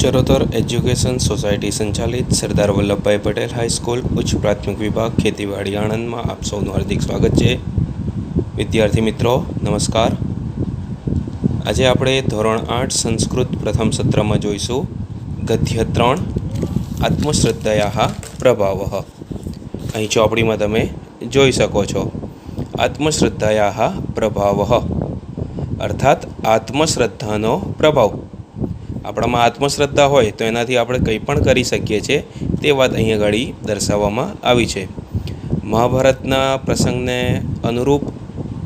Charotar education society સંચાલિત Sardar Vallabhbhai Patel high school ઉચ્ચ પ્રાથમિક વિભાગ ખેતીવાડી આણંદમાં આપ સૌનું હાર્દિક સ્વાગત છે. વિદ્યાર્થી મિત્રો નમસ્કાર. આજે આપણે ધોરણ 8 સંસ્કૃત પ્રથમ સત્રમાં જોઈશું ગદ્ય 3 આત્મશ્રદ્ધાયાઃ પ્રભાવઃ. અહીં ચોપડીમાં તમે જોઈ શકો છો આત્મશ્રદ્ધાયાઃ પ્રભાવઃ અર્થાત આત્મશ્રદ્ધાનો પ્રભાવ. આપણામાં આત્મશ્રદ્ધા હોય તો એનાથી આપણે કંઈ પણ કરી શકીએ છીએ તે વાત અહીંયા આગળ દર્શાવવામાં આવી છે. મહાભારતના પ્રસંગને અનુરૂપ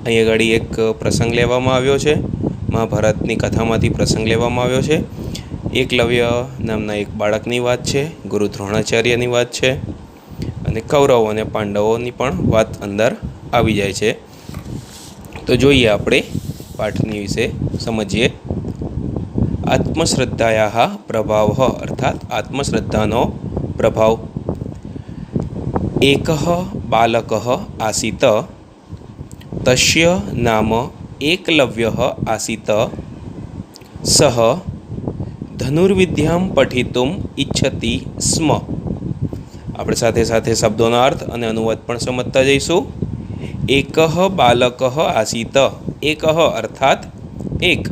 અહીંયા આગળ એક પ્રસંગ લેવામાં આવ્યો છે. મહાભારતની કથામાંથી પ્રસંગ લેવામાં આવ્યો છે. એકલવ્ય નામના એક બાળકની વાત છે, ગુરુ દ્રોણાચાર્યની વાત છે અને કૌરવો અને પાંડવોની પણ વાત અંદર આવી જાય છે. તો જોઈએ આપણે પાઠની વિશે સમજીએ. આત્મશ્રદ્ધાયાઃ પ્રભાવઃ અર્થાત આત્મશ્રદ્ધાનો પ્રભાવ. એકઃ બાલકઃ આસીત તસ્ય નામ એકલવ્યઃ આસીત સઃ ધનુર્વિદ્યાં પઠિતુમ ઇચ્છતિ સ્મ. આપણે સાથે સાથે શબ્દોનો અર્થ અને અનુવાદ પણ સમજતા જઈશું. એકઃ બાલકઃ આસીત, એકઃ અર્થાત એક,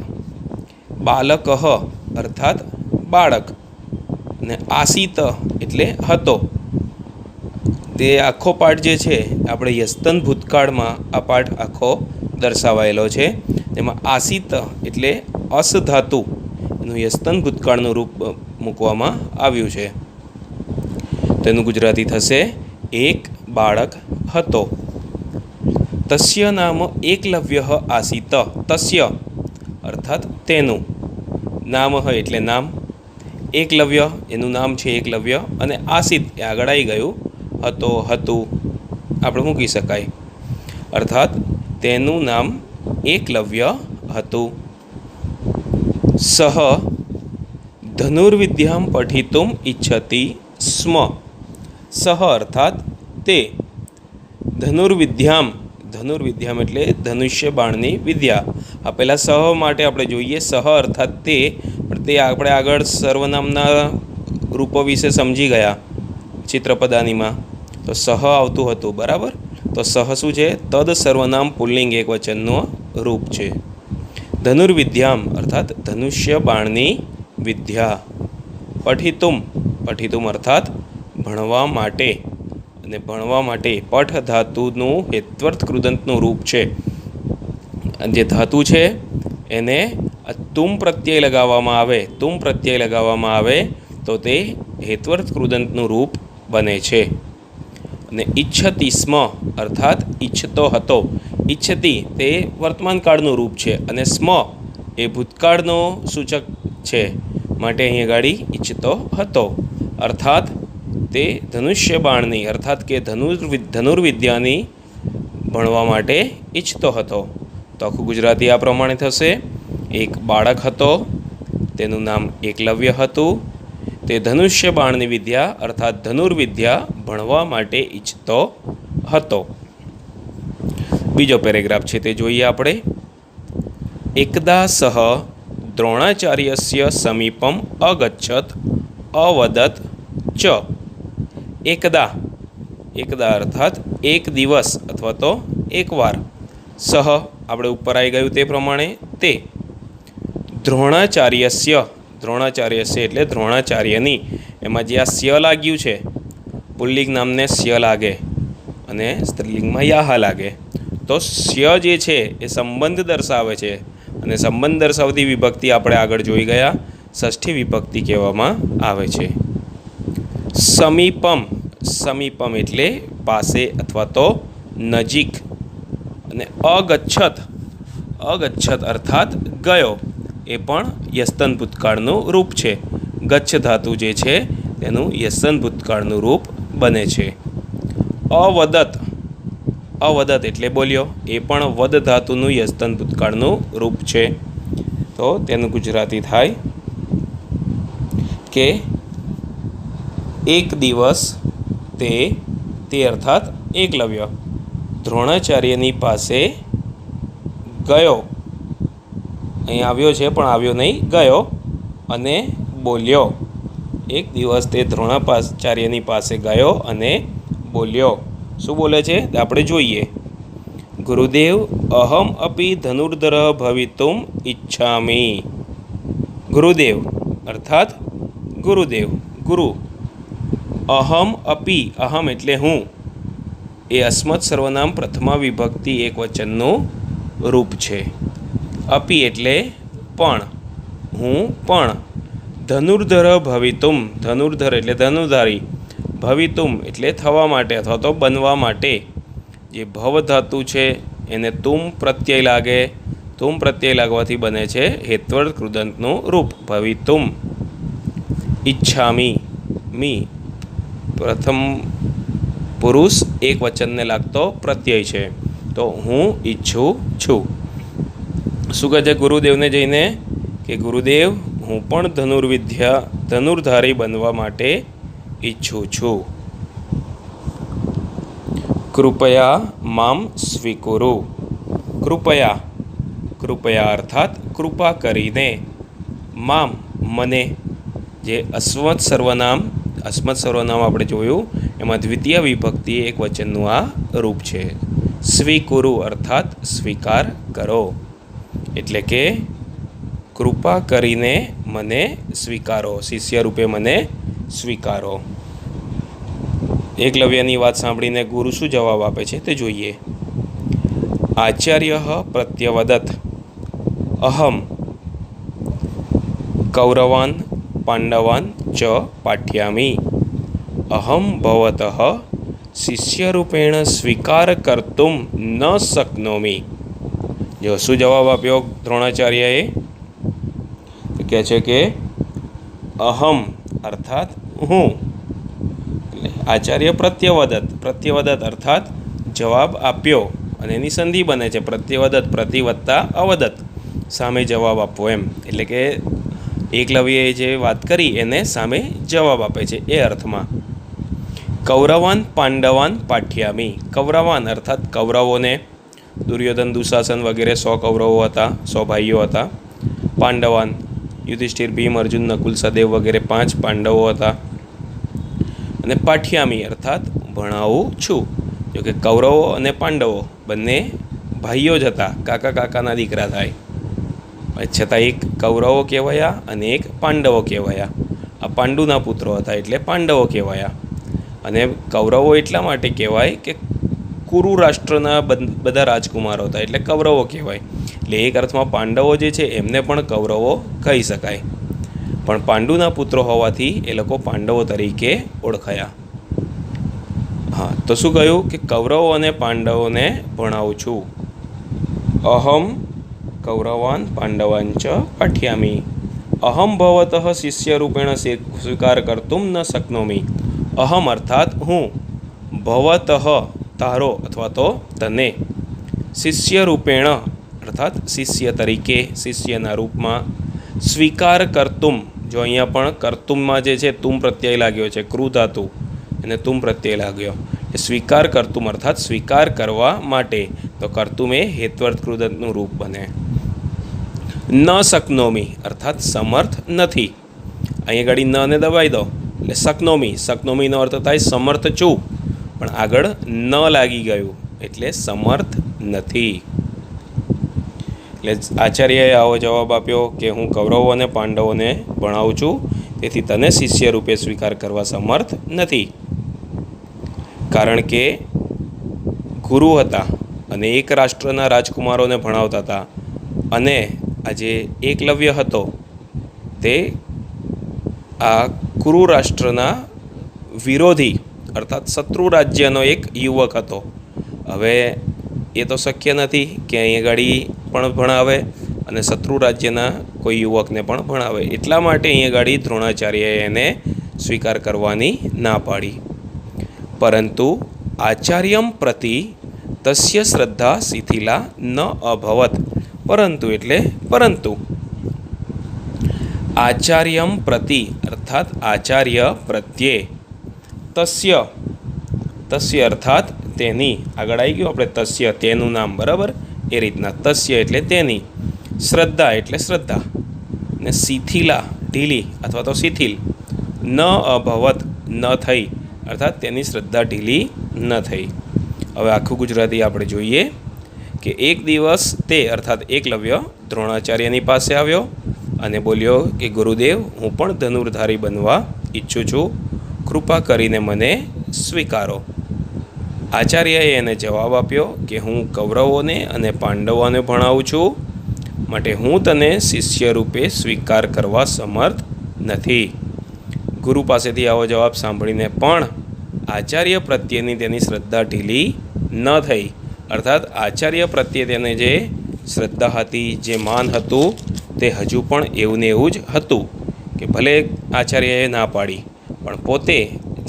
બાલકઃ અર્થાત બાળક અને આસીત એટલે હતો. તે આખો પાઠ જે છે આપણે યસ્તન ભૂતકાળમાં આ પાઠ આખો દર્શાવાયેલો છે. તેમાં આસીત એટલે અસ ધાતુ એનું યસ્તન ભૂતકાળનું રૂપ મૂકવામાં આવ્યું છે. તેનું ગુજરાતી થશે એક બાળક હતો. તસ્ય નામ એકલવ્યઃ આસીત, તસ્ય અર્થાત તેનું, નામ એટલે નામ, એકલવ્ય એનું નામ છે એકલવ્ય અને આસીત એ આગળ આવી ગયું હતો, હતું આપણે મૂકી શકાય. અર્થાત તેનું નામ એકલવ્ય હતું. સહ ધનુર્વિદ્યાં પઠિતુમ ઇચ્છતિ સ્મ. સહ અર્થાત તે, ધનુર્વિદ્યામ, ધનુર્વિદ્યામ એટલે ધનુષ્ય બાણની વિદ્યા. આ પહેલાં સહ માટે આપણે જોઈએ સહ અર્થાત તે, પણ તે આપણે આગળ સર્વનામના રૂપો વિશે સમજી ગયા ચિત્રપદાનીમાં. તો સહ આવતું હતું બરાબર. તો સહ શું છે? તદ સર્વનામ પુલ્લિંગ એક વચનનું રૂપ છે. ધનુર્વિદ્યામ અર્થાત ધનુષ્ય બાણની વિદ્યા. પઠિતુમ, પઠિતુમ અર્થાત ભણવા માટે, અને ભણવા માટે પઠ ધાતુનું હેત્વર્થ કૃદંતનું રૂપ છે. જે ધાતુ છે એને તુમ પ્રત્યય લગાવવામાં આવે, તુમ પ્રત્યય લગાવવામાં આવે તો તે હેત્વર્થ કૃદંતનું રૂપ બને છે. અને ઇચ્છતિ સ્મ અર્થાત ઈચ્છતો હતો. ઇચ્છતિ તે વર્તમાન કાળનું રૂપ છે અને સ્મ એ ભૂતકાળનો સૂચક છે, માટે અહીં ગાડી ઈચ્છતો હતો. અર્થાત તે ધનુષ્ય બાણની અર્થાત કે ધનુર્વિદ્યાની ભણવા માટે ઈચ્છતો હતો. તો આખું ગુજરાતી આ પ્રમાણે થશે. એક બાળક હતો, તેનું નામ એકલવ્ય હતું. તે ધનુષ્ય બાણની વિદ્યા અર્થાત ધનુર્વિદ્યા ભણવા માટે ઈચ્છતો હતો. બીજો પેરેગ્રાફ છે તે જોઈએ આપણે. એકદા સહ દ્રોણાચાર્યસ્ય સમીપમ અગચ્છત અવદત ચ. એકદા, એકદા અર્થાત એક દિવસ અથવા તો એકવાર. સહ આપણે ઉપર આવી ગયું તે પ્રમાણે તે, દ્રોણાચાર્યસ્ય, દ્રોણાચાર્યસ્ય એટલે દ્રોણાચાર્યની, એમાં જે આ સ્ય લાગ્યું છે પુલ્લિંગ નામને સ્ય લાગે અને સ્ત્રીલિંગમાં યાહ લાગે. તો સ્ય જે છે એ સંબંધ દર્શાવે છે અને સંબંધ દર્શાવતી વિભક્તિ આપણે આગળ જોઈ ગયા ષષ્ઠી વિભક્તિ કહેવામાં આવે છે. સમીપમ, સમીપમ એટલે પાસે અથવા તો નજીક. અને અગચ્છત, અગચ્છત અર્થાત ગયો, એ પણ યસ્તન ભૂતકાળનું રૂપ છે. ગચ્છ ધાતુ જે છે તેનું યસ્તન ભૂતકાળનું રૂપ બને છે. અવદત, અવદત એટલે બોલ્યો, એ પણ વદ ધાતુનું યસ્તન ભૂતકાળનું રૂપ છે. તો તેનું ગુજરાતી થાય કે એક દિવસ તે, તે અર્થાત એકલવ્ય દ્રોણાચાર્યની પાસે ગયો. અહીં આવ્યો છે પણ આવ્યો નહીં, ગયો અને બોલ્યો. એક દિવસ તે દ્રોણાચાર્યની પાસે ગયો અને બોલ્યો. શું બોલે છે આપણે જોઈએ. ગુરુદેવ, અહમ અપી ધનુર્ધર ભવિતુમ ઈચ્છામિ. ગુરુદેવ અર્થાત ગુરુદેવ, ગુરુ. અહમ અપી, અહમ એટલે હું, એ અસ્મત સર્વનામ પ્રથમા વિભક્તિ એક વચનનું રૂપ છે. અપી એટલે પણ, હું પણ. ધનુર્ધર ભવિતુમ, ધનુર્ધર એટલે ધનુર્ધારી, ભવિતુમ એટલે થવા માટે અથવા તો બનવા માટે. જે ભવ ધાતુ છે એને તુમ પ્રત્યય લાગે, તુમ પ્રત્યય લાગવાથી બને છે હેત્વર્ડ કૃદંતનું રૂપ ભવિતુમ. ઈચ્છામી, મી પ્રથમ પુરુષ એક વચનને લાગતો પ્રત્યય છે, તો હું ઈચ્છું છું. શું કહે છે ગુરુદેવને જઈને કે ગુરુદેવ, હું પણ ધનુર્ધારી બનવા માટે ઈચ્છું છું. કૃપયા મામ સ્વીકુરુ. કૃપયા, કૃપયા અર્થાત કૃપા કરીને, મામ મને. જે અસ્મત સર્વનામ આપણે જોયું એમાં દ્વિતીય વિભક્તિ એક વચનનું આ રૂપ છે. સ્વીકુરુ અર્થાત સ્વીકાર કરો, એટલે કે કૃપા કરીને મને સ્વીકારો, શિષ્ય રૂપે મને સ્વીકારો. એકલવ્યની વાત સાંભળીને ગુરુ શું જવાબ આપે છે તે જોઈએ. આચાર્ય પ્રત્યવદત અહમ કૌરવાન પાંડવાન ચ પાઠ્યામિ. અહમ ભવતઃ શિષ્યરૂપેણ સ્વીકાર કર્તુમ ન શક્નોમિ. જો શું જવાબ આપ્યો દ્રોણાચાર્યએ? કહે છે કે અહમ અર્થાત હું. આચાર્ય પ્રત્યવદત અર્થાત જવાબ આપ્યો, અને એની સંધિ બને છે પ્રત્યવદત, પ્રતિ વત્તા અવદત, સામે જવાબ આપવો એમ. એટલે કે એકલવ્યએ જે વાત કરી એને સામે જવાબ આપે છે એ અર્થમાં. કૌરવાન પાંડવાન પાઠ્યામિ. કૌરવાન અર્થાત કૌરવોને, દુર્યોધન દુશાસન વગેરે 100 કૌરવો હતા, 100 ભાઈઓ હતા. પાંડવાન યુધિષ્ઠિર, ભીમ, અર્જુન, નકુલ, સહદેવ વગેરે 5 પાંડવો હતા. અને પાઠ્યામી અર્થાત ભણાવું છું. જોકે કૌરવો અને પાંડવો બંને ભાઈઓ જ હતા, કાકાના દીકરા થાય, છતાં એક કૌરવો કહેવાયા અને એક પાંડવો કહેવાયા. આ પાંડુના પુત્રો હતા એટલે પાંડવો કહેવાયા. અને કૌરવો એટલા માટે કહેવાય કે કુરુ રાષ્ટ્રના બધા રાજકુમારો હતા એટલે કૌરવો કહેવાય. એટલે એક અર્થમાં પાંડવો જે છે એમને પણ કૌરવો કહી શકાય, પણ પાંડુના પુત્રો હોવાથી એ લોકો પાંડવો તરીકે ઓળખાયા. હા, તો શું કહ્યું કે કૌરવો અને પાંડવોને ભણાવું છું. અહમ કૌરવાન પાંડવાન ચ પાઠ્યામિ. અહમ ભવતઃ શિષ્યરૂપેણ સ્વીકાર કર્તુમ ન શક્નોમિ. અહમ અર્થાત હું, ભવતઃ તારો અથવા તો તને, શિષ્યરૂપેણ અર્થાત શિષ્ય તરીકે, શિષ્યના રૂપમાં, સ્વીકાર કર્તુમ. જો અહીંયા પણ કર્તુમમાં જે છે તુમ પ્રત્યય લાગ્યો છે, ક્રુ ધાતુ, અને તુમ પ્રત્યય લાગ્યો. એ સ્વીકાર કર્તુમ અર્થાત સ્વીકાર કરવા માટે. તો કર્તુમ એ હેત્વર્થ કૃદંતનું રૂપ બને. ન શક્નોમી અર્થાત સમર્થ નથી. અહીંયા ગાડી ન ને દબાઈ દો એટલે શક્નોમી. શક્નોમીનો અર્થ થાય સમર્થ છું, પણ આગળ ન લાગી ગયું એટલે સમર્થ નથી. એટલે આચાર્યએ આવો જવાબ આપ્યો કે હું કૌરવો અને પાંડવોને ભણાવું છું, તેથી તને શિષ્ય રૂપે સ્વીકાર કરવા સમર્થ નથી. કારણ કે ગુરુ હતા અને એક રાષ્ટ્રના રાજકુમારોને ભણાવતા હતા, અને આજે એકલવ્ય હતો તે આ કુરુ રાષ્ટ્રના વિરોધી અર્થાત શત્રુ રાજ્યનો એક યુવક હતો. હવે એ તો શક્ય નથી કે અહીંયા ગાડી પણ ભણાવે અને શત્રુ રાજ્યના કોઈ યુવકને પણ ભણાવે. એટલા માટે અહીંયા ગાડી દ્રોણાચાર્યએ એને સ્વીકાર કરવાની ના પાડી. પરંતુ આચાર્યમ પ્રતિ તસ્ય શ્રદ્ધા શિથિલા ન અભવત. પરંતુ આચાર્યમ પ્રતિ અર્થાત આચાર્ય પ્રત્યે, તસ્ય અર્થાત તેની, આગળ આવી ગયું આપણે તસ્ય તેનું નામ, બરાબર, એ રીતના તસ્ય એટલે તેની, શ્રદ્ધા એટલે શ્રદ્ધા, ને શિથિલા ઢીલી અથવા તો શિથિલ ન અભવત ન થઈ, અર્થાત તેની શ્રદ્ધા ઢીલી ન થઈ. હવે આખું ગુજરાતી આપણે જોઈએ કે એક દિવસ તે અર્થાત એકલવ્ય દ્રોણાચાર્યની પાસે આવ્યો અને બોલ્યો કે ગુરુદેવ, હું પણ ધનુર્ધારી બનવા ઈચ્છું છું, કૃપા કરીને મને સ્વીકારો. આચાર્યએ એને જવાબ આપ્યો કે હું કૌરવોને અને પાંડવોને ભણાવું છું, માટે હું તને શિષ્ય રૂપે સ્વીકાર કરવા સમર્થ નથી. ગુરુ પાસેથી આવો જવાબ સાંભળીને પણ આચાર્ય પ્રત્યેની તેની શ્રદ્ધા ઢીલી ન થઈ, અર્થાત આચાર્ય પ્રત્યે તેને જે શ્રદ્ધા હતી, જે માન હતું, તે હજુ પણ એવું ને એવું જ હતું કે ભલે આચાર્યએ ના પાડી પણ પોતે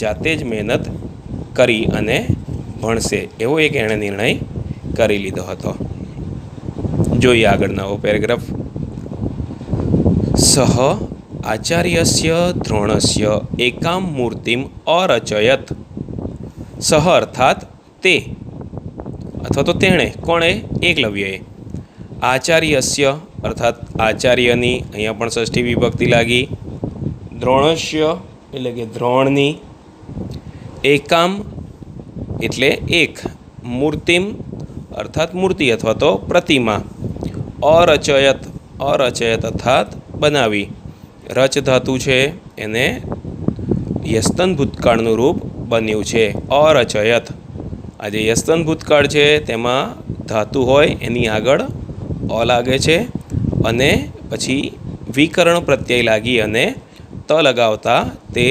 જાતે જ મહેનત કરી અને ભણશે એવો એક એણે નિર્ણય કરી લીધો હતો. જોઈએ આગળનો પેરેગ્રાફ. સહ આચાર્યસ્ય દ્રોણસ્ય એકામ મૂર્તિમ અરચયત. સહ અર્થાત તે અથવા તો તેણે, કોણે? એકલવ્યએ. આચાર્યસ્ય અર્થાત આચાર્યની, અહીંયા પણ ષષ્ઠી વિભક્તિ લાગી. દ્રોણસ્ય એટલે કે દ્રોણની. એકામ એટલે એક. મૂર્તિમ અર્થાત મૂર્તિ અથવા તો પ્રતિમા. અરચયત, અરચયત અર્થાત બનાવી. રચ ધાતુ છે એને યસ્તન ભૂતકાળનું રૂપ બન્યું છે અરચયત. આ જે યસ્તન ભૂતકાળ છે તેમાં ધાતુ હોય એની આગળ અ લાગે છે અને પછી વિકરણ પ્રત્યય લાગી અને ત લગાવતા તે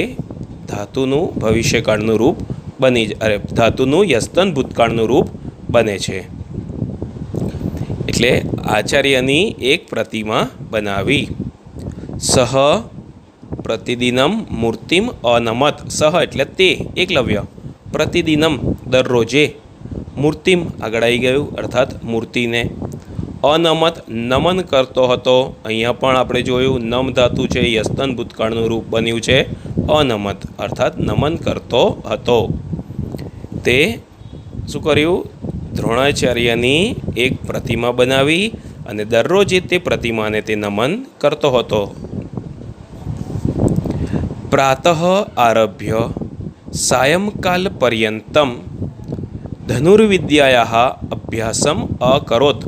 ધાતુનું ભવિષ્યકાળનું રૂપ ધાતુનું યસ્તન ભૂતકાળનું રૂપ બને છે. એટલે આચાર્યની એક પ્રતિમા બનાવી. સહ પ્રતિદિનમ મૂર્તિમ અનમત. સહ એટલે તે એકલવ્ય. પ્રતિદિનમ દરરોજે. મૂર્તિમ આગળ આવી ગયું અર્થાત મૂર્તિને. અનમત નમન કરતો હતો. અહીંયા પણ આપણે જોયું નમ ધાતુ છે, યસ્તન ભૂતકાળનું રૂપ બન્યું છે અનમત અર્થાત નમન કરતો હતો. તે શું કર્યું? દ્રોણાચાર્યની એક પ્રતિમા બનાવી અને દરરોજ તે પ્રતિમાને તે નમન કરતો હતો. પ્રાતઃ આરભ્ય સાયંકાલ પર્યંતમ ધનુર્વિદ્યાયાઃ અભ્યાસમ અકરોત.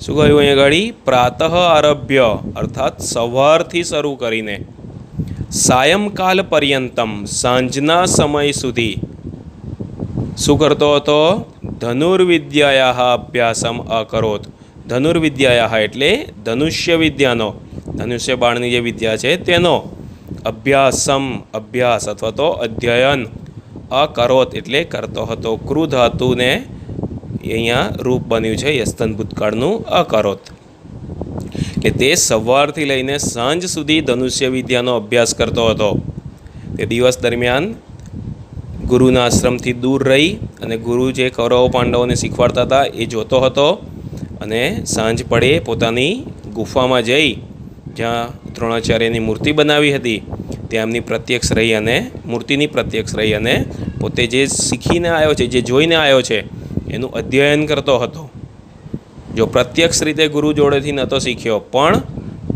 શું કહ્યું અહીંયા ગાડી? પ્રાતઃ આરભ્ય અર્થાત સવારથી શરૂ કરીને સાયંકાલ પર્યંતમ સાંજના સમય સુધી શું કરતો હતો? ધનુર્વિદ્યાયાઃ અભ્યાસમ અકરોત. ધનુર્વિદ્યાયાઃ એટલે ધનુષ્ય વિદ્યાનો, ધનુષ્ય બાણની જે વિદ્યા છે તેનો અભ્યાસમ અભ્યાસ અથવા તો અધ્યયન અકરોત એટલે કરતો હતો. ક્રુ ધાતુને અહીંયા રૂપ બન્યું છે યસ્તન ભૂતકાળનું અકરોત. કે તે સવારથી લઈને સાંજ સુધી ધનુષ્ય વિદ્યાનો અભ્યાસ કરતો હતો. તે દિવસ દરમિયાન ગુરુના આશ્રમથી દૂર રહી અને ગુરુ જે કૌરવો પાંડવોને શીખવાડતા હતા એ જોતો હતો અને સાંજ પડે પોતાની ગુફામાં જઈ જ્યાં દ્રોણાચાર્યની મૂર્તિ બનાવી હતી ત્યાં એમની પ્રત્યક્ષ રહી અને મૂર્તિની પ્રત્યક્ષ રહી અને પોતે જે શીખીને આવ્યો છે, જે જોઈને આવ્યો છે એનું અધ્યયન કરતો હતો. જો પ્રત્યક્ષ રીતે ગુરુ જોડેથી નહોતો શીખ્યો પણ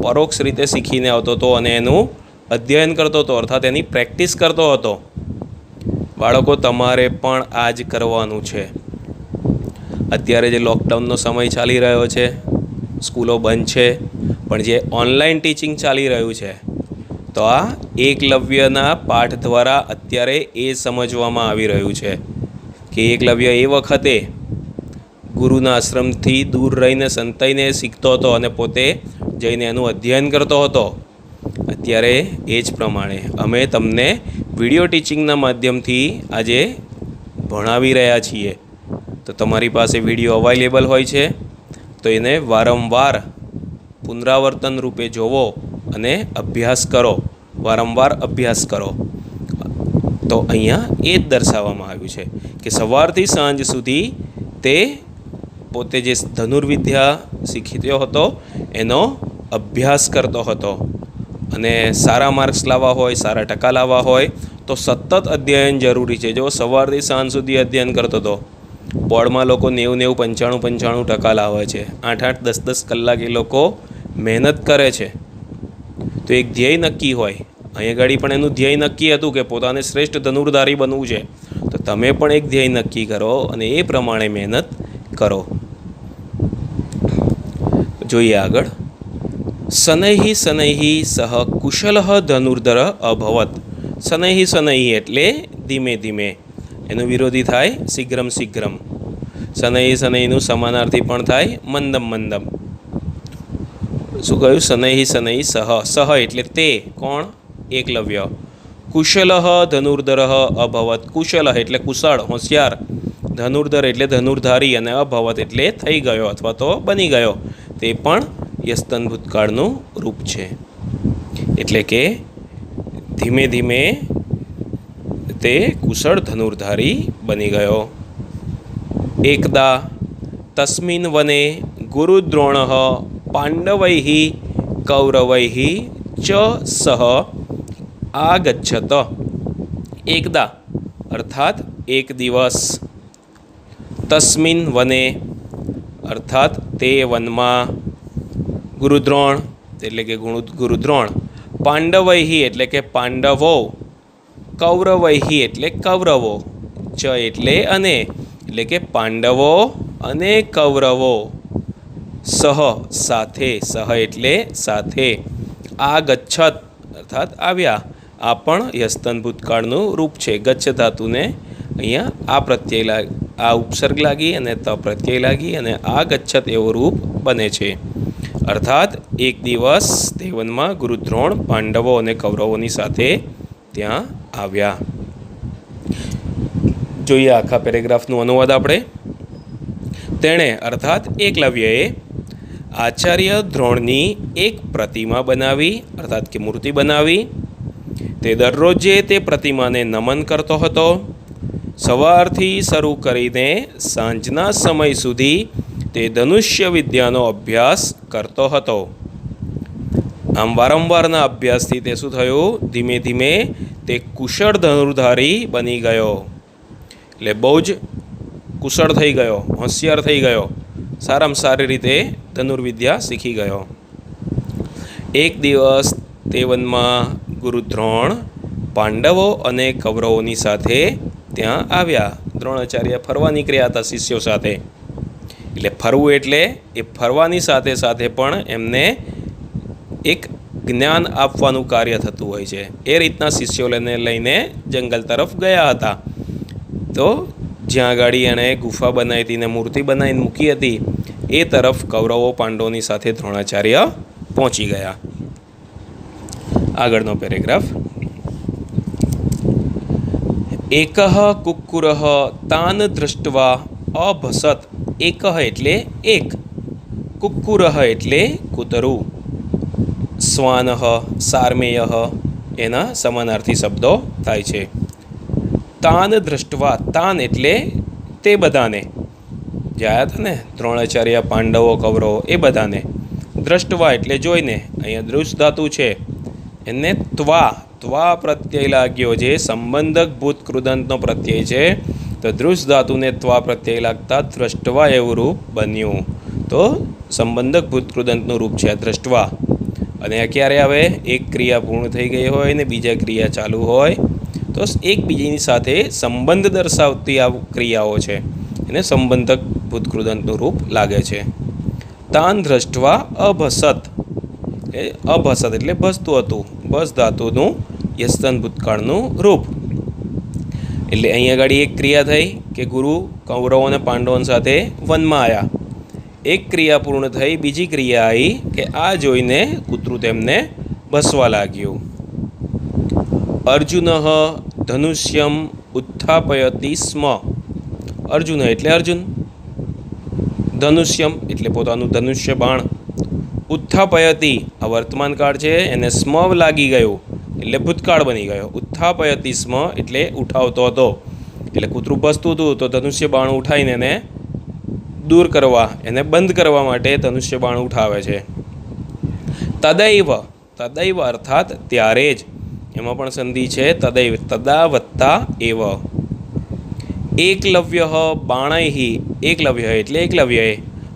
પરોક્ષ રીતે શીખીને આવતો હતો અને એનું અધ્યયન કરતો હતો અર્થાત એની પ્રેક્ટિસ કરતો હતો. બાળકો, તમારે પણ આ જ કરવાનું છે. અત્યારે જે લોકડાઉનનો સમય ચાલી રહ્યો છે, સ્કૂલો બંધ છે, પણ જે ઓનલાઈન ટીચિંગ ચાલી રહ્યું છે તો આ એકલવ્યના પાઠ દ્વારા અત્યારે એ સમજવામાં આવી રહ્યું છે કે એકલવ્ય એ વખતે ગુરુના આશ્રમથી દૂર રહીને સંતાઈને શીખતો હતો અને પોતે જઈને એનું અધ્યયન કરતો હતો. અત્યારે એ જ પ્રમાણે અમે તમને વિડીયો ટીચિંગના માધ્યમથી આજે ભણાવી રહ્યા છીએ. તો તમારી પાસે વિડીયો અવાઇલેબલ હોય છે તો એને વારંવાર પુનરાવર્તન રૂપે જોવો અને અભ્યાસ કરો, વારંવાર અભ્યાસ કરો. તો અહીંયા એ જ દર્શાવવામાં આવ્યું છે કે સવારથી સાંજ સુધી તે પોતે જે ધનુર્વિદ્યા શીખ્યો હતો એનો અભ્યાસ કરતો હતો. અને સારા માર્ક્સ લાવવા હોય, સારા ટકા લાવવા હોય તો સતત અધ્યયન જરૂરી છે. જો સવારથી સાંજ સુધી અધ્યયન કરતો હતો, બોર્ડમાં લોકો 90, 95, 95% લાવે છે, 8, 10, 10 કલાક એ લોકો મહેનત કરે છે. તો એક ધ્યેય નક્કી હોય. અહીંયા ગાડી પણ એનું ધ્યેય નક્કી હતું કે પોતાને શ્રેષ્ઠ ધનુર્ધારી બનવું છે. તો તમે પણ એક ધ્યેય નક્કી કરો અને એ પ્રમાણે મહેનત કરો. જોઈએ આગળ. શનૈઃ શનૈઃ સહ કુશલઃ ધનુર્ધર અભવત. શનૈઃ શનૈઃ એટલે ધીમે ધીમે, એનું વિરોધી થાય શીઘ્રમ શીઘ્રમ. શનૈઃ શનૈનું સમાનાર્થી પણ થાય મંદમ મંદમ. શું કહ્યું? શનૈઃ શનૈઃ સહ. સહ એટલે તે, કોણ? એકલવ્ય. કુશલઃ ધનુર્ધર અભવત. કુશલ એટલે કુશળ, હોશિયાર. ધનુર્ધર એટલે ધનુર્ધારી, અને અભવત એટલે થઈ ગયો અથવા તો બની ગયો. તે પણ યસ્તન ભૂતકાળનું રૂપ છે. એટલે કે ધીમે ધીમે તે કુશળ ધનુર્ધારી બની ગયો. એકદા તસ્મિન વને ગુરુદ્રોણ પાંડવૈઃ કૌરવૈઃ ચ સહ આગચ્છત. એકદા અર્થાત એક દિવસ, તસ્મિન વને અર્થાત તે વનમાં, ગુરુદ્રોણ એટલે કે ગુરુદ્રોણ, પાંડવૈઃ એટલે કે પાંડવો, કૌરવૈઃ એટલે કૌરવો, ચ એટલે અને, એટલે કે પાંડવો અને કૌરવો, સહ સાથે, સહ એટલે સાથે, આગચ્છત અર્થાત આવ્યા. આ પણ યસ્તન ભૂતકાળનું રૂપ છે. ગચ્છ ધાતુને અહીંયા આ પ્રત્યય આ ઉપસર્ગ લાગી અને ત પ્રત્યય લાગી અને આ ગચ્છત એવો રૂપ બને છે. અર્થાત એક દિવસ તે વનમાં ગુરુદ્રોણ પાંડવો અને કૌરવોની સાથે ત્યાં આવ્યા. જોઈએ આખા પેરેગ્રાફનું અનુવાદ આપણે. તેણે અર્થાત એકલવ્યએ આચાર્ય દ્રોણની એક પ્રતિમા બનાવી, અર્થાત કે મૂર્તિ બનાવી. તે દરરોજે તે પ્રતિમાને નમન કરતો હતો. સવારથી શરૂ કરીને સાંજના સમય સુધી તે ધનુષ્ય વિદ્યાનો અભ્યાસ કરતો હતો. આમ વારંવારના અભ્યાસથી તે શું થયું? ધીમે ધીમે તે કુશળ ધનુર્ધારી બની ગયો. એટલે બહુ જ કુશળ થઈ ગયો, હોશિયાર થઈ ગયો, સારામાં સારી રીતે ધનુર્વિદ્યા શીખી ગયો. એક દિવસ તે વનમાં ગુરુદ્રોણ પાંડવો અને કૌરવોની સાથે ત્યાં આવ્યા. દ્રોણાચાર્ય ફરવા નીકળ્યા હતા શિષ્યો સાથે. એટલે ફરવું એટલે એ ફરવાની સાથે સાથે પણ એમને એક જ્ઞાન આપવાનું કાર્ય થતું હોય છે. એ રીતના શિષ્યોને લઈને જંગલ તરફ ગયા હતા. તો જ્યાં ગાડી એણે ગુફા બનાવી હતી ને મૂર્તિ બનાવીને મૂકી હતી એ તરફ કૌરવો પાંડવોની સાથે દ્રોણાચાર્ય પહોંચી ગયા. આગળનો પેરેગ્રાફ. એકઃ કુક્કુરઃ તાન દૃષ્ટવા અભસત. એકઃ એટલે એક, કુક્કુરઃ એટલે કૂતરું, શ્વાનઃ સાર્મેયઃ એના સમાનાર્થી શબ્દો થાય છે. તાન દૃષ્ટવા, તાન એટલે તે બધાને, જે આવ્યા હતા ને દ્રોણાચાર્ય પાંડવો કૌરવો એ બધાને. દ્રષ્ટવા એટલે જોઈને, અહીંયા દૃશ ધાતુ છે એને ત્વા પ્રત્યય લાગ્યો, જે સંબંધક ભૂત કૃદંતનો પ્રત્યય છે. તો દૃશ ધાતુને ત્વા પ્રત્યય લાગતા દ્રષ્ટવા એવું રૂપ બન્યું. તો સંબંધક ભૂત કૃદંતનું રૂપ છે દ્રષ્ટવા. અને આ ક્યારે આવે? એક ક્રિયા પૂર્ણ થઈ ગઈ હોય ને બીજા ક્રિયા ચાલુ હોય તો એકબીજાની સાથે સંબંધ દર્શાવતી આ ક્રિયાઓ છે એને સંબંધક ભૂત કૃદંતનું રૂપ લાગે છે. તાન દ્રષ્ટવા અભસત, એ અભસત એટલે ભસતું હતું, ભસ ધાતુનું યસ્તન ભૂતકાળનું રૂપ. એટલે અહીંયા આગળ એક ક્રિયા થઈ કે ગુરુ કૌરવો અને પાંડવો સાથે વનમાં આવ્યા. એક ક્રિયા પૂર્ણ થઈ, બીજી ક્રિયા આવી કે આ જોઈને કૂતરું તેમને ભસવા લાગ્યું. અર્જુન ધનુષ્યમ ઉત્થાપયતિ સ્મ. અર્જુન એટલે અર્જુન, ધનુષ્યમ એટલે પોતાનું ધનુષ્ય બાણ, ઉત્થાપયતિ આ વર્તમાન કાળ છે એને સ્મ લાગી ગયું એટલે ભૂતકાળ બની ગયો. ઉત્થાપયતિ સ્મ એટલે ઉઠાવતો હતો. એટલે કૂતરું ભસતું હતું તો ધનુષ્ય બાણ ઉઠાવીને એને દૂર કરવા, એને બંધ કરવા માટે ધનુષ્ય બાણ ઉઠાવે છે. તદૈવ, તદૈવ અર્થાત ત્યારે જ, એમાં પણ સંધિ છે તદૈવ, તદા વત્તા એવ. એકલવ્ય બાણૈઃ, એકલવ્ય એટલે એકલવ્યએ,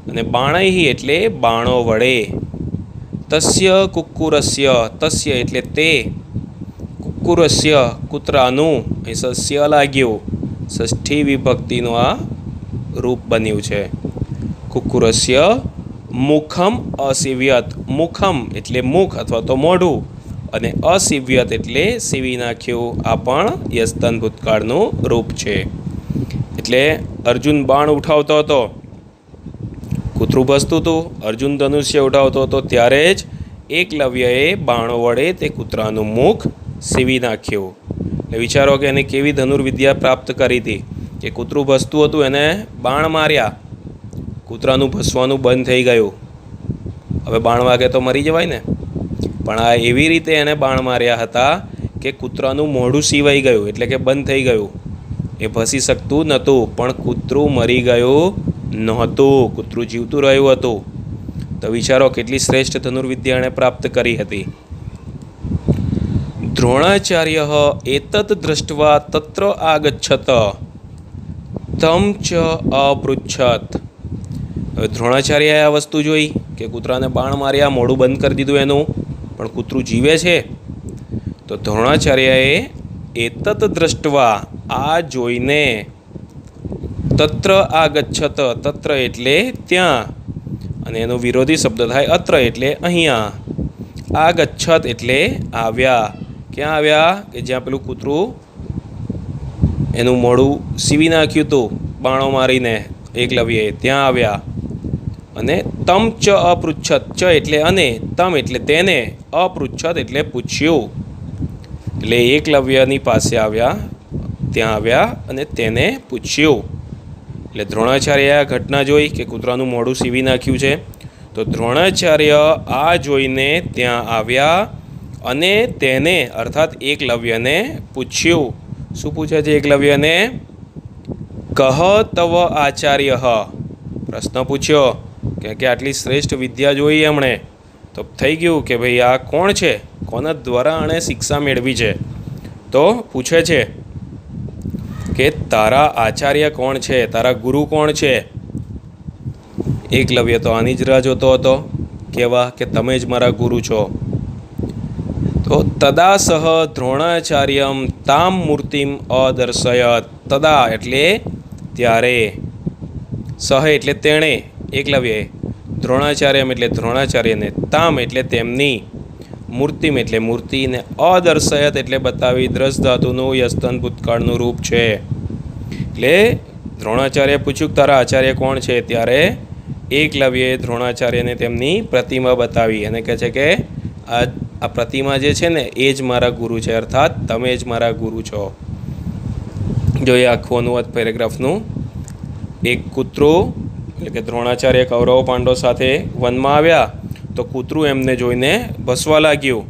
અને બાણૈઃ એટલે બાણો વડે. તસ્ય કુક્કુરસ્ય, તસ્ય એટલે તે, કુક્કુરસ્ય કૂતરાનું, અહીં સસ્ય લાગ્યું, ષષ્ઠી વિભક્તિનું આ રૂપ બન્યું છે. કુક્કુરસ્ય મુખમ અસીવ્યત, મુખમ એટલે મુખ અથવા તો મોઢું, અને અસીવ્યત એટલે સીવી નાખ્યું, આ પણ યસ્તન ભૂતકાળનું રૂપ છે. એટલે અર્જુન બાણ ઉઠાવતો હતો, કૂતરું ભસતું હતું, અર્જુન ધનુષ્ય ઉઠાવતો હતો, ત્યારે જ એકલવ્યએ બાણો વડે તે કૂતરાનું મુખ સીવી નાખ્યું. એટલે વિચારો કે એને કેવી ધનુર્વિદ્યા પ્રાપ્ત કરી હતી કે કૂતરું ભસતું હતું, એને બાણ માર્યા, કૂતરાનું ભસવાનું બંધ થઈ ગયું. હવે બાણ વાગે તો મરી જવાય ને, પણ આ એવી રીતે એને બાણ માર્યા હતા કે કૂતરાનું મોઢું સીવાઈ ગયું, એટલે કે બંધ થઈ ગયું. એ ભસી શકતું નહોતું, પણ કૂતરું મરી ગયું નહોતું, કૂતરું જીવતું રહ્યું હતું. તો વિચારો કેટલી શ્રેષ્ઠ ધનુર્વિદ્યા એણે પ્રાપ્ત કરી હતી. દ્રોણાચાર્ય એતત દ્રષ્ટવા તત્ર આગચ્છત તમ ચ અપૃચ્છત. હવે દ્રોણાચાર્યએ આ વસ્તુ જોઈ કે કૂતરાને બાણ માર્યા, મોઢું બંધ કરી દીધું એનું, પણ કૂતરું જીવે છે. તો દ્રોણાચાર્યએ એતત દ્રષ્ટવા, આ જોઈને, તત્ર આગચ્છત, તત્ર એટલે ત્યાં, અને એનો વિરોધી શબ્દ થાય અત્ર એટલે અહીંયા. આગચ્છત એટલે આવ્યા. ક્યાં આવ્યા? કે જ્યાં પેલું કૂતરું એનું મોઢું સીવી નાખ્યું હતું બાણો મારીને એકલવ્યએ, ત્યાં આવ્યા. અને તમ ચ અપૃચ્છત, ચ એટલે અને, તમ એટલે તેને, અપૃચ્છત એટલે પૂછ્યું. એટલે એકલવ્યની પાસે આવ્યા, ત્યાં આવ્યા અને તેને પૂછ્યું. એટલે દ્રોણાચાર્યએ આ ઘટના જોઈ કે કૂતરાનું મોઢું સીવી નાખ્યું છે. તો દ્રોણાચાર્ય આ જોઈને ત્યાં આવ્યા અને તેને અર્થાત એકલવ્યને પૂછ્યું. શું પૂછે છે એકલવ્યને? કહ તવ આચાર્ય, પ્રશ્ન પૂછ્યો કે આટલી શ્રેષ્ઠ વિદ્યા જોઈ એમણે, તો થઈ ગયું કે ભાઈ આ કોણ છે, કોના દ્વારા એણે શિક્ષા મેળવી છે. તો પૂછે છે કે તારા આચાર્ય કોણ છે, તારા ગુરુ કોણ છે? એકલવ્ય તો આની જ રાહ જોતો હતો, કહેવા કે તમે જ મારા ગુરુ છો. તો તદા સહ દ્રોણાચાર્યમ તામ મૂર્તિમ અદર્શયત. તદા એટલે ત્યારે, સહ એટલે તેણે, એકલવ્યએ, દ્રોણાચાર્યમ એટલે દ્રોણાચાર્યને, તામ એટલે તેમની, મૂર્તિમ એટલે મૂર્તિ, ને અદર્શયત એટલે બતાવી, દ્રશ ધાતુનું યસ્તન ભૂતકાળનું રૂપ છે. એટલે દ્રોણાચાર્યએ પૂછ્યું તારા આચાર્ય કોણ છે, ત્યારે એકલવ્યએ દ્રોણાચાર્યને તેમની પ્રતિમા બતાવી અને કહે છે કે આ પ્રતિમા જે છે ને એ જ મારા ગુરુ છે, અર્થાત તમે જ મારા ગુરુ છો. જોઈએ આખું અનુવાદ પેરેગ્રાફનું. એક કૂતરું, એટલે કે દ્રોણાચાર્ય કૌરવ પાંડવ સાથે વનમાં આવ્યા તો કૂતરું એમને જોઈને ભસવા લાગ્યું.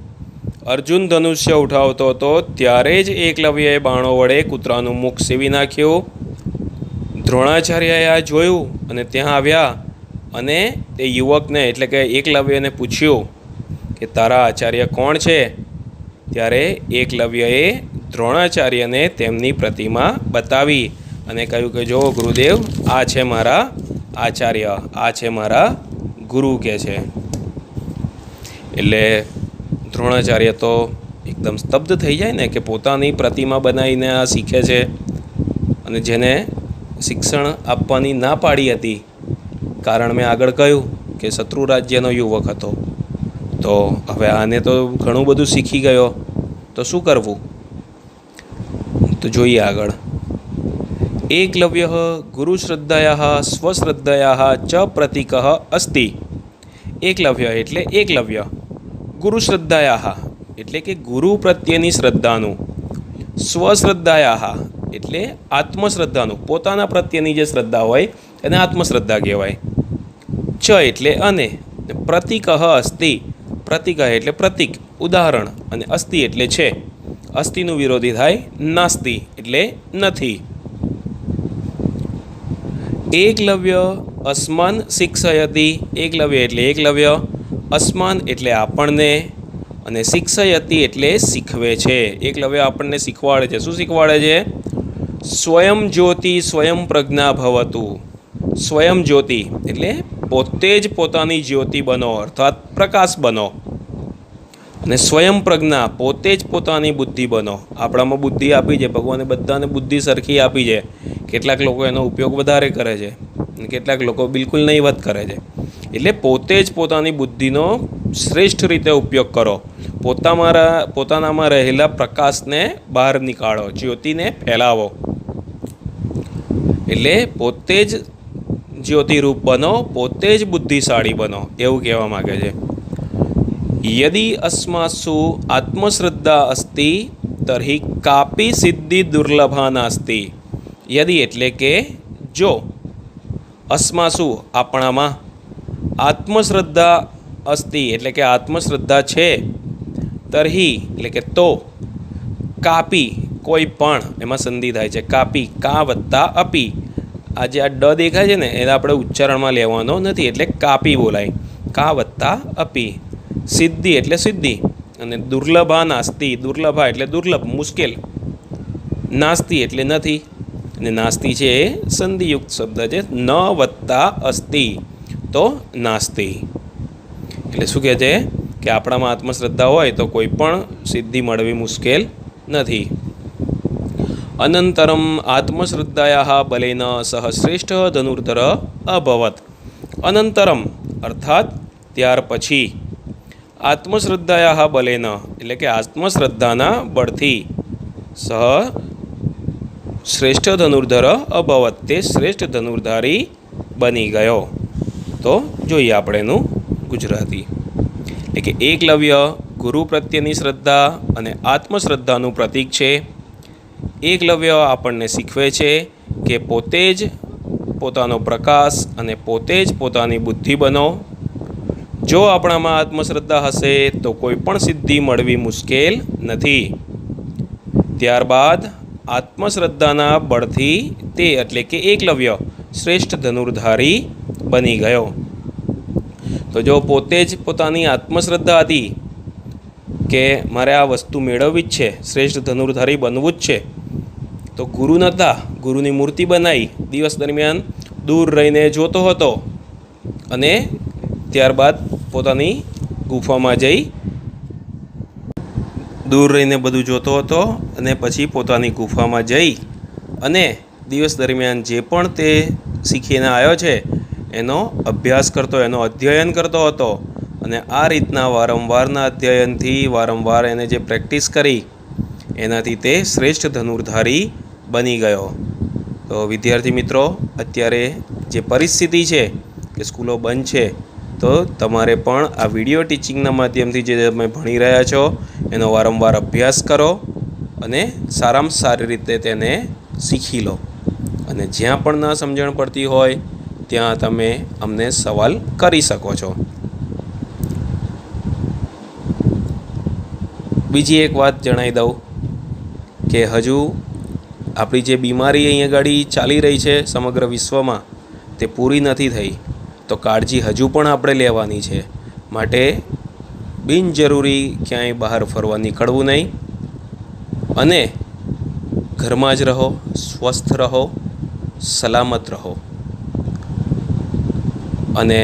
અર્જુન ધનુષ્ય ઉઠાવતો હતો ત્યારે જ એકલવ્યએ બાણો વડે કૂતરાનું મુખ સીવી નાખ્યું. દ્રોણાચાર્યએ આ જોયું અને ત્યાં આવ્યા અને તે યુવકને એટલે કે એકલવ્યને પૂછ્યું કે તારા આચાર્ય કોણ છે? ત્યારે એકલવ્યએ દ્રોણાચાર્યને તેમની પ્રતિમા બતાવી અને કહ્યું કે જો ગુરુદેવ, આ છે મારા આચાર્ય, આ છે મારા ગુરુ કે છે. એટલે દ્રોણાચાર્ય તો એકદમ સ્તબ્ધ થઈ જાય ને કે પોતાની પ્રતિમા બનાવીને આ શીખે છે, અને જેને શિક્ષણ આપવાની ના પાડી હતી, કારણ મેં આગળ કહ્યું કે શત્રુ રાજ્યનો યુવક હતો. તો હવે આને તો ઘણું બધું શીખી ગયો, તો શું કરવું? તો જોઈએ આગળ. એકલવ્ય ગુરુશ્રદ્ધયા સ્વશ્રદ્ધયા ચ પ્રતીક અસ્તિ. એકલવ્ય એટલે એકલવ્ય, ગુરુશ્રદ્ધયા એટલે કે ગુરુ પ્રત્યેની શ્રદ્ધાનું, સ્વશ્રદ્ધાયા એટલે આત્મશ્રદ્ધાનું, પોતાના પ્રત્યેની જે શ્રદ્ધા હોય એને આત્મશ્રદ્ધા કહેવાય. ચ એટલે અને, પ્રતીક અસ્તિ, પ્રતીક એટલે પ્રતીક, ઉદાહરણ, અને અસ્તિ એટલે છે. અસ્તિનું વિરોધી થાય નાસ્તિ એટલે નથી. એકલવ્ય અસ્માન શિક્ષયતી. એકલવ્ય એટલે એકલવ્ય, અસ્માન એટલે આપણને, અને શિક્ષયતી એટલે શીખવે છે. એકલવ્ય આપણને શીખવાડે છે. શું શીખવાડે છે? સ્વયં જ્યોતિ સ્વયં પ્રજ્ઞા ભવતુ. સ્વયં જ્યોતિ એટલે પોતે જ પોતાની જ્યોતિ બનો અર્થાત પ્રકાશ બનો. અને સ્વયં પ્રજ્ઞા પોતે જ પોતાની બુદ્ધિ બનો. આપણામાં બુદ્ધિ આપી છે, ભગવાને બધાને બુદ્ધિ સરખી આપી છે. કેટલાક લોકો એનો ઉપયોગ વધારે કરે છે અને કેટલાક લોકો બિલકુલ નહીવત કરે છે. એટલે પોતે જ પોતાની બુદ્ધિનો શ્રેષ્ઠ રીતે ઉપયોગ કરો. પોતાનામાં રહેલા પ્રકાશને બહાર નીકાળો, જ્યોતિને ફેલાવો. એટલે પોતે જ જ્યોતિરૂપ બનો, પોતે જ બુદ્ધિશાળી બનો, એવું કહેવા માગે છે. યદિ અસ્માસુ આત્મશ્રદ્ધા અસ્તિ તર્હિ કાપી સિદ્ધિ દુર્લભા નાસ્તિ. યદિ એટલે કે જો, અસ્માસુ આપણામાં, આત્મશ્રદ્ધા અસ્તિ એટલે કે આત્મશ્રદ્ધા છે, તર્હિ એટલે કે તો, કાપી કોઈ પણ, એમાં સંધિ થાય છે, કાપી કા વત્તા અપી. આ જે આ ડ દેખાય છે ને એને આપણે ઉચ્ચારણમાં લેવાનો નથી, એટલે કાપી બોલાય. કા વત્તા અપી. સિદ્ધિ એટલે સિદ્ધિ. અને દુર્લભા નાસ્તિ, દુર્લભા એટલે દુર્લભ, મુશ્કેલ. નાસ્તિ એટલે નથી, અને નાસ્તિ છે એ સંધિયુક્ત શબ્દ છે. ન વત્તા અસ્તિ તો નાસ્તિ. એટલે શું કહે છે કે આપણામાં આત્મશ્રદ્ધા હોય તો કોઈ પણ સિદ્ધિ મળવી મુશ્કેલ નથી. અનંતરમ આત્મશ્રદ્ધાયા બલેન સહ શ્રેષ્ઠ ધનુર્ધર અભવત. અનંતરમ અર્થાત ત્યાર પછી, આત્મશ્રદ્ધાયા બલેન એટલે કે આત્મશ્રદ્ધાના બળથી, સહ શ્રેષ્ઠ ધનુર્ધર અભવત તે શ્રેષ્ઠ ધનુર્ધારી બની ગયો. તો જોઈએ આપણે એનું ગુજરાતી. એટલે કે એકલવ્ય ગુરુ પ્રત્યેની શ્રદ્ધા અને આત્મશ્રદ્ધાનું પ્રતીક છે. એકલવ્ય આપણને શીખવે છે કે પોતે જ પોતાનો પ્રકાશ અને પોતે જ પોતાની બુદ્ધિ બનો. જો આપણામાં આત્મશ્રદ્ધા હશે તો કોઈ પણ સિદ્ધિ મળવી મુશ્કેલ નથી. ત્યારબાદ આત્મશ્રદ્ધાના બળથી તે એટલે કે એકલવ્ય શ્રેષ્ઠ ધનુર્ધારી બની ગયો. તો જો પોતે જ પોતાની આત્મશ્રદ્ધા હતી કે મારે આ વસ્તુ મેળવવી જ છે, શ્રેષ્ઠ ધનુર્ધારી બનવું જ છે, તો ગુરુ નહોતા, ગુરુની મૂર્તિ બનાવી, દિવસ દરમિયાન દૂર રહીને જોતો હતો અને ત્યારબાદ પોતાની ગુફામાં જઈ દૂર રહીને બધું જોતો હતો અને પછી પોતાની ગુફામાં જઈ અને દિવસ દરમિયાન જે પણ તે શીખીને આવ્યો છે એનો અભ્યાસ કરતો, એનો અધ્યયન કરતો હતો. અને આ રીતના વારંવારના અધ્યયનથી વારંવાર એને જે પ્રેક્ટિસ કરી એનાથી તે શ્રેષ્ઠ ધનુર્ધારી બની ગયો. તો વિદ્યાર્થી મિત્રો, અત્યારે જે પરિસ્થિતિ છે કે સ્કૂલો બંધ છે, તો તમારે પણ આ વિડીયો ટીચિંગના માધ્યમથી જે તમે ભણી રહ્યા છો એનો વારંવાર અભ્યાસ કરો અને સારામાં સારી રીતે તેને શીખી લો. અને જ્યાં પણ ન સમજણ પડતી હોય ત્યાં તમે અમને સવાલ કરી શકો છો. બીજી એક વાત જણાવી દઉં કે હજુ આપણી જે બીમારી અહીંયા ગાડી ચાલી રહી છે સમગ્ર વિશ્વમાં તે પૂરી નથી થઈ. તો કાળજી હજુ પણ આપણે લેવાની છે. માટે બિનજરૂરી ક્યાંય બહાર ફરવા નીકળવું નહીં અને ઘરમાં જ રહો, સ્વસ્થ રહો, સલામત રહો. અને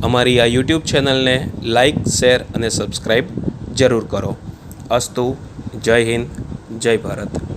અમારી આ યુટ્યુબ ચેનલને લાઈક, શેર અને સબસ્ક્રાઈબ જરૂર કરો. અસ્તુ. જય હિન્દ, જય ભારત.